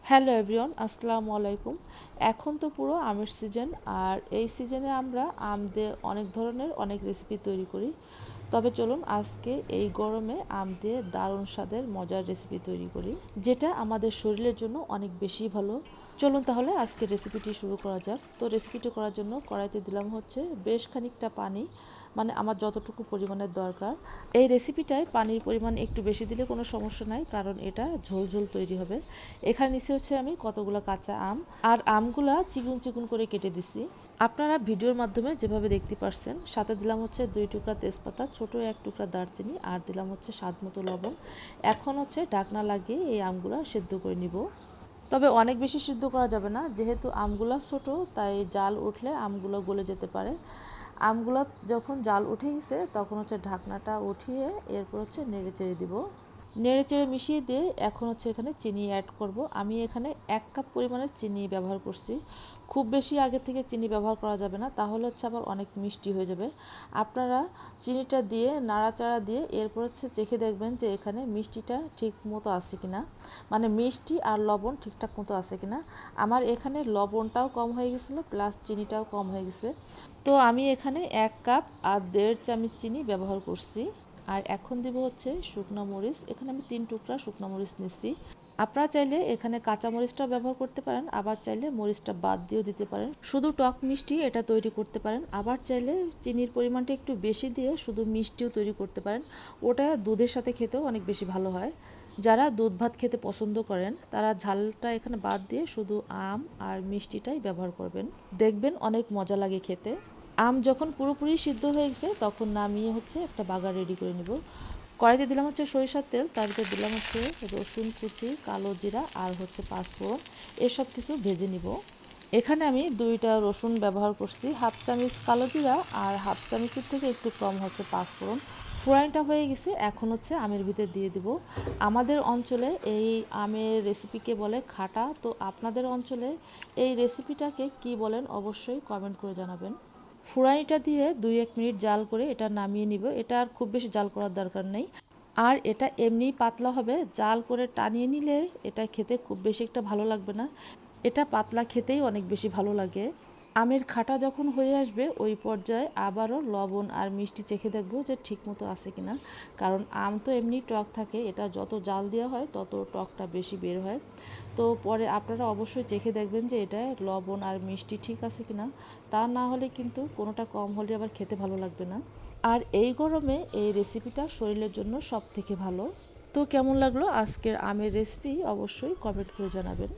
Hello everyone, আসসালামু আলাইকুম। এখন তো পুরো আমের সিজন, আর এই সিজনে আমরা আম দিয়ে অনেক রেসিপি তৈরি করি। তবে চলুন আজকে এই গরমে আম দিয়ে দারুণ স্বাদের মজার রেসিপি তৈরি করি, যেটা আমাদের শরীরের জন্য অনেক বেশি ভালো। চলুন তাহলে আজকে রেসিপিটি শুরু করা যাক। তো রেসিপিটি করার জন্য কড়াইতে দিলাম হচ্ছে বেশ খানিকটা পানি, মানে আমার যতটুকু পরিমাণের দরকার। এই রেসিপিটায় পানির পরিমাণ একটু বেশি দিলে কোনো সমস্যা নাই, কারণ এটা ঝোল ঝোল তৈরি হবে। এখানে নিচে হচ্ছে আমি কতগুলো কাঁচা আম, আর আমগুলা চিকুন চিকুন করে কেটে দিছি আপনারা ভিডিওর মাধ্যমে যেভাবে দেখতে পারছেন। সাথে দিলাম হচ্ছে 2 টুকরা তেজপাতা, ছোট 1 টুকরা দারচিনি, আর দিলাম হচ্ছে স্বাদ মতো লবণ। এখন হচ্ছে ঢাকনা লাগিয়ে এই আমগুলা সেদ্ধ করে নিব। তবে অনেক বেশি সিদ্ধ করা যাবে না, যেহেতু আমগুলা ছোট, তাই জাল উঠলে আমগুলো গলে যেতে পারে। আমগুলো যখন জাল উঠে গেছে তখন হচ্ছে ঢাকনাটা উঠিয়ে এরপর হচ্ছে নেড়ে চেড়ে দিব। নেড়ে চেড়ে মিশিয়ে দিয়ে এখন হচ্ছে এখানে চিনি অ্যাড করব। আমি এখানে 1 কাপ পরিমাণের চিনি ব্যবহার করছি। খুব বেশি আগে থেকে চিনি ব্যবহার করা যাবে না, তাহলে হচ্ছে আবার অনেক মিষ্টি হয়ে যাবে। আপনারা চিনিটা দিয়ে নাড়াচাড়া দিয়ে এরপর হচ্ছে চেখে দেখবেন যে এখানে মিষ্টিটা ঠিক মতো আছে কিনা, মানে মিষ্টি আর লবণ ঠিকঠাক মতো আছে কিনা। আমার এখানে লবণটাও কম হয়ে গেছিলো, প্লাস চিনিটাও কম হয়ে গেছে। তো আমি এখানে 1 কাপ আর 1.5 চামচ চিনি ব্যবহার করছি। আর এখন দিব হচ্ছে শুকনো মরিচ। এখানে আমি 3 টুকরা শুকনো মরিচ নিচ্ছি। আপনারা চাইলে এখানে কাঁচা মরিচটা ব্যবহার করতে পারেন, আবার চাইলে মরিচটা বাদ দিয়েও দিতে পারেন। শুধু টক মিষ্টি এটা তৈরি করতে পারেন, আবার চাইলে চিনির পরিমাণটা একটু বেশি দিয়ে শুধু মিষ্টিও তৈরি করতে পারেন। ওটা দুধের সাথে খেতেও অনেক বেশি ভালো হয়। যারা দুধ ভাত খেতে পছন্দ করেন তারা ঝালটা এখানে বাদ দিয়ে শুধু আম আর মিষ্টিটাই ব্যবহার করবেন, দেখবেন অনেক মজা লাগে খেতে। আম যখন পুরোপুরি সিদ্ধ হয়ে গেছে তখন নামিয়ে হচ্ছে একটা বাগার রেডি করে নিব। কড়াইতে দিলাম হচ্ছে সরিষার তেল, তার ভিতরে দিলাম হচ্ছে রসুন কুচি, কালো জিরা আর হচ্ছে পাঁচফোড়ন। এসব কিছু ভেজে নিব। এখানে আমি 2টা রসুন ব্যবহার করছি, 1/2 চামচ কালো জিরা আর 1/2 চামচের থেকে একটু কম হচ্ছে পাঁচফোড়ন। ফোড়নটা হয়ে গেছে, এখন হচ্ছে আমের ভিতরে দিয়ে দিব। আমাদের অঞ্চলে এই আমের রেসিপিকে বলে খাটা। তো আপনাদের অঞ্চলে এই রেসিপিটাকে কি বলেন অবশ্যই কমেন্ট করে জানাবেন। ফুরাইটা দিয়ে 2-1 মিনিট জাল করে এটা নামিয়ে নিব। এটা আর খুব বেশি জাল করার দরকার নেই, আর এটা এমনিই পাতলা হবে। জাল করে টানিয়ে নিলে এটা খেতে খুব বেশি একটা ভালো লাগবে না, এটা পাতলা খেতেই অনেক বেশি ভালো লাগে। আমের খাটা যখন হয়ে আসবে ওই পর্যায়ে আবারও লবণ আর মিষ্টি চেখে দেখবো যে ঠিক মতো আছে কিনা, কারণ আম তো এমনি টক থাকে, এটা যত জাল দেওয়া হয় তত টকটা বেশি বের হয়। তো পরে আপনারা অবশ্যই চেখে দেখবেন যে এটা লবণ আর মিষ্টি ঠিক আছে কিনা। তা না হলে কিন্তু কোনোটা কম হলে আবার খেতে ভালো লাগবে না। আর এই গরমে এই রেসিপিটা শরীরের জন্য সব থেকে ভালো। তো কেমন লাগলো আজকের আমের রেসিপি অবশ্যই কমেন্ট করে জানাবেন।